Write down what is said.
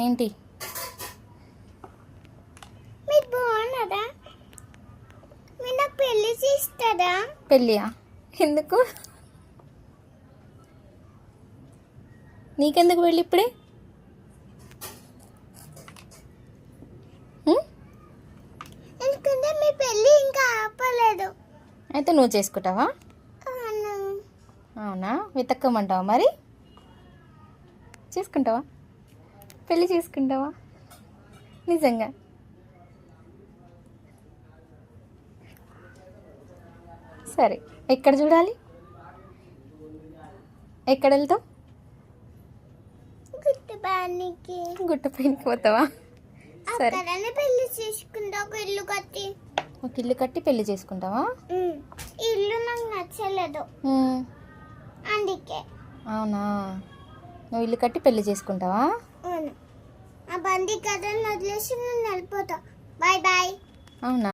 ఏంటి మీరు బాగున్నారా? మీరు నాకు పెళ్లి చేస్తారా? పెళ్ళియా? ఎందుకు? నీకెందుకు పెళ్ళి ఇప్పుడే? ఎందుకంటే మీ పెళ్లి ఇంకా ఆపలేదు. అయితే నువ్వు చేసుకుంటావా? అవును. అవునా? వెతక్కమంటావా మరి? చేసుకుంటావా? పెళ్ళి చేసుకుంటావా నిజంగా? సరే, ఎక్కడ చూడాలి? ఎక్కడ వెళ్తావు? గుట్టబానికి. గుట్ట పైనకి పోతావా? సరే, అక్కడనే పెళ్లి చేసుకుంటా, ఒక ఇల్లు కట్టి. ఒక ఇల్లు కట్టి పెళ్లి చేసుకుంటావా? ఈ ఇల్లు నాకు నచ్చలేదు, అందుకే. అవునా? నువ్వు ఇల్లు కట్టి పెళ్లి చేసుకుంటావా? అవును. ఆ బండి కథను వదిలేసి నేను వెళ్ళిపోతా. Bye bye. అవునా?